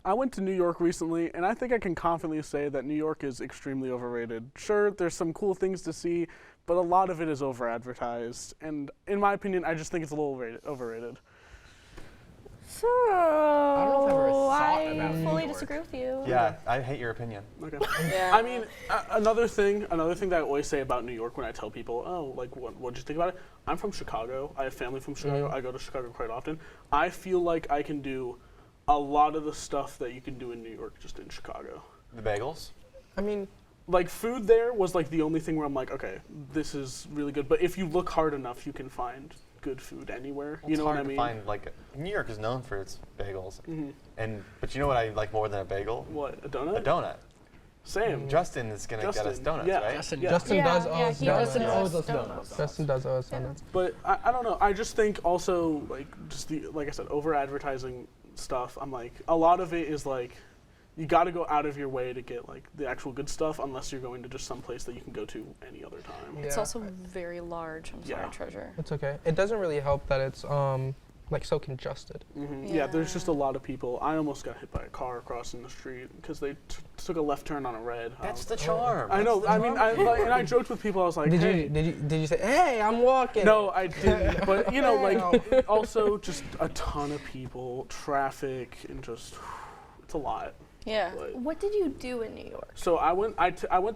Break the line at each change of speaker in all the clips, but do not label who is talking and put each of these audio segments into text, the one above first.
I went to New York recently, and I think I can confidently say that New York is extremely overrated. Sure, there's some cool things to see, but a lot of it is over-advertised. And in my opinion, I just think it's a little overrated.
So,
I don't know if I've ever thought about
I
New
fully
York.
disagree with you.
Yeah, I hate your opinion.
Okay.
Yeah.
I mean, another thing that I always say about New York when I tell people, oh, like, what'd you think about it? I'm from Chicago. I have family from Chicago. I go to Chicago quite often. I feel like I can do a lot of the stuff that you can do in New York just in Chicago.
The bagels?
I mean,
Like, food there was, like, the only thing where I'm like, okay, this is really good. But if you look hard enough, you can find good food anywhere.
Well,
You know what I
It's
mean?
hard to find, like, New York is known for its bagels.
Mhm.
But you know what I like more than a bagel?
What, a donut?
A donut.
Same.
Justin is going to get us donuts,
yeah.
right?
Justin,
Yeah.
Justin does owe us
he
donuts.
Justin
owes
us
us donuts. Justin does owe us donuts.
But I don't know. I just think also, like, just like I said, over-advertising stuff, I'm like, a lot of it is, like, you got to go out of your way to get, like, the actual good stuff unless you're going to just some place that you can go to any other time.
It's
Yeah.
also very large. I'm sorry,
Yeah.
Treasure.
It's okay. It doesn't really help that it's like so congested.
Yeah, there's just a lot of people. I almost got hit by a car crossing the street because they took a left turn on a red.
That's the charm.
I know. I mean, and I joked with people. I was like,
Did
hey.
you say, hey, I'm walking?
No, I didn't. But you know, like, also just a ton of people, traffic, and just it's a lot.
Yeah.
But-
What did you do in New York?
So I went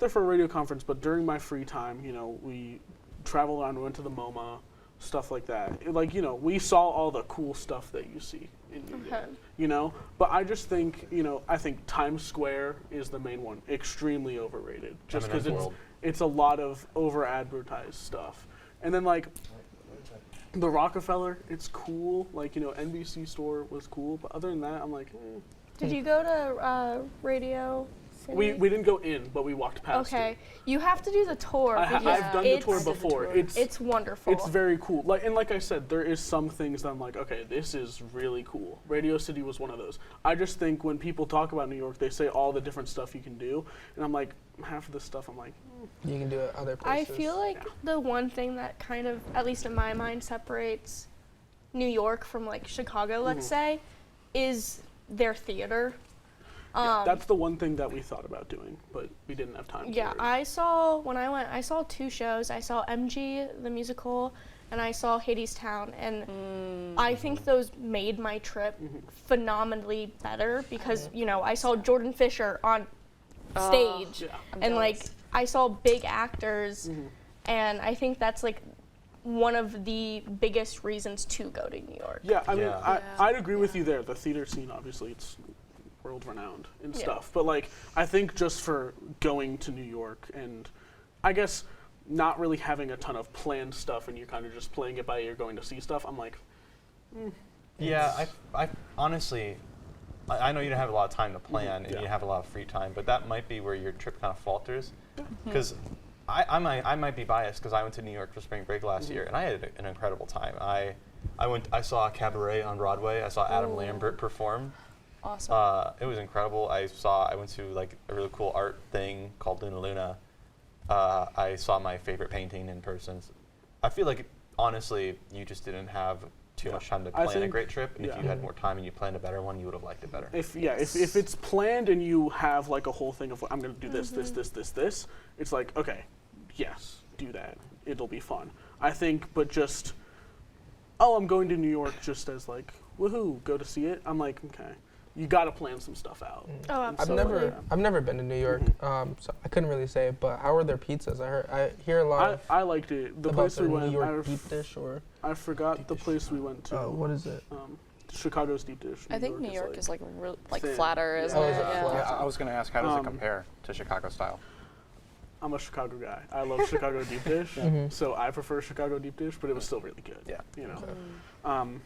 there for a radio conference, but during my free time, you know, we traveled around, we went to the MoMA, stuff like that. Like, you know, we saw all the cool stuff that you see in New York, you know? But I just think, you know, I think Times Square is the main one, extremely overrated, just because it's a lot of over-advertised stuff. And then, like, the Rockefeller, it's cool. Like, you know, NBC store was cool, but other than that, I'm like,
Did you go to Radio City?
We didn't go in, but we walked past
Okay,
it.
you have to do the tour.
I've
because
done the
it's-
tour before.
It's wonderful.
It's very cool. Like I said, there is some things that I'm like, okay, this is really cool. Radio City was one of those. I just think when people talk about New York, they say all the different stuff you can do, and I'm like, half of this stuff, I'm like,
You can do it other
I
places.
feel like the one thing that kind of, at least in my mind, separates New York from like Chicago, let's say, is their theater.
that's the one thing that we thought about doing, but we didn't have time.
Yeah,
for it.
I saw two shows. I saw MG the musical, and I saw Hadestown, and I think those made my trip phenomenally better because you know I saw Jordan Fisher on stage, and like I saw big actors, and I think that's like one of the biggest reasons to go to New York.
Yeah, I mean,
Yeah.
I'd agree with you there. The theater scene, obviously, it's world renowned and stuff. But like, I think just for going to New York and, I guess, not really having a ton of planned stuff, and you're kind of just playing it by ear, going to see stuff. I'm like,
Yeah, I honestly, I know you don't have a lot of time to plan and you have a lot of free time, but that might be where your trip kind of falters. Because I might be biased because I went to New York for spring break last year and I had an incredible time. I saw a cabaret on Broadway. I saw Adam Lambert perform.
Awesome.
It was incredible. I went to like a really cool art thing called Luna Luna. I saw my favorite painting in person. I feel like honestly, you just didn't have too much time to plan a great trip, and if you had more time and you planned a better one, you would have liked it better.
if it's planned and you have like a whole thing of I'm going to do this, it's like, okay, yes, do that. It'll be fun. I think, but just, I'm going to New York just as like, woohoo, go to see it. I'm like, okay, you got to plan some stuff out.
Oh,
And
absolutely.
I've never been to New York, so I couldn't really say. But how are their pizzas? I hear a lot
I liked it. The
about
place
their
we went,
New York deep dish, or
I forgot the place we went to.
what is it?
Chicago's deep dish.
I think New York is like
thin.
flatter, isn't
Oh,
it?
is it flat?
Yeah, I was going to ask, how does it compare to Chicago style?
I'm a Chicago guy. I love Chicago deep dish, so I prefer Chicago deep dish, but it was still really good.
Yeah.
You know.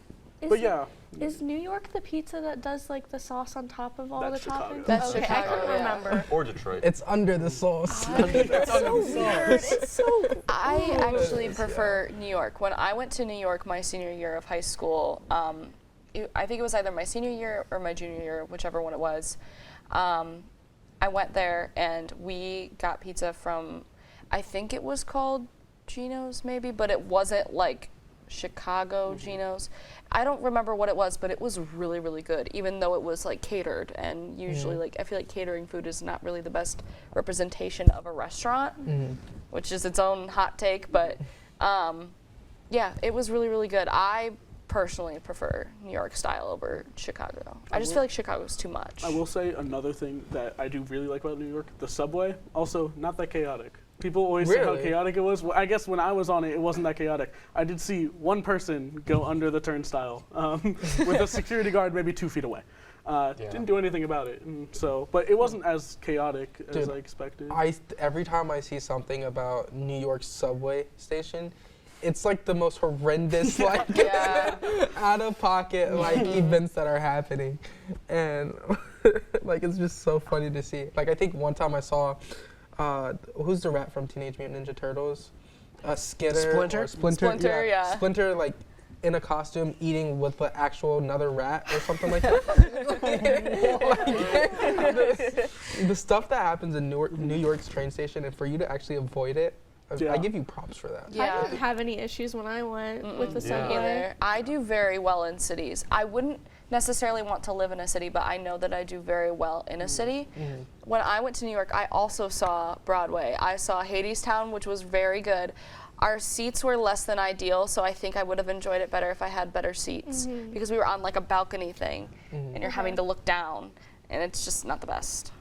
But yeah.
Is New York the pizza that does like the sauce on top of all
That's
the
Chicago.
toppings?
That's
okay, I
Chicago,
couldn't
yeah.
remember.
Or Detroit.
It's under the sauce.
It's so weird. It's so
I actually prefer New York. When I went to New York my senior year of high school, I think it was either my senior year or my junior year, whichever one it was. I went there and we got pizza from, I think it was called Gino's maybe, but it wasn't like Chicago Geno's. I don't remember what it was, but it was really, really good, even though it was like catered. And usually, like, I feel like catering food is not really the best representation of a restaurant, which is its own hot take. But yeah, it was really, really good. I personally prefer New York style over Chicago. I just feel like Chicago's too much.
I will say another thing that I do really like about New York, the subway, also not that chaotic. People always say how chaotic it was. Well, I guess when I was on it, it wasn't that chaotic. I did see one person go under the turnstile with a security guard maybe 2 feet away. Didn't do anything about it. And so, but it wasn't as chaotic as I expected.
Every time I see something about New York's subway station, it's like the most horrendous, like out of pocket like events that are happening, and like it's just so funny to see. Like I think one time I saw, who's the rat from Teenage Mutant Ninja Turtles? Splinter.
Splinter, yeah.
Splinter, like in a costume, eating with the actual another rat or something like that. The stuff that happens in New York's train station, and for you to actually avoid it. I give you props for that.
I didn't have any issues when I went with the subway.
Either. I do very well in cities. I wouldn't necessarily want to live in a city, but I know that I do very well in a city. When I went to New York, I also saw Broadway. I saw Hadestown, which was very good. Our seats were less than ideal, so I think I would have enjoyed it better if I had better seats, because we were on like a balcony thing, and you're having to look down, and it's just not the best.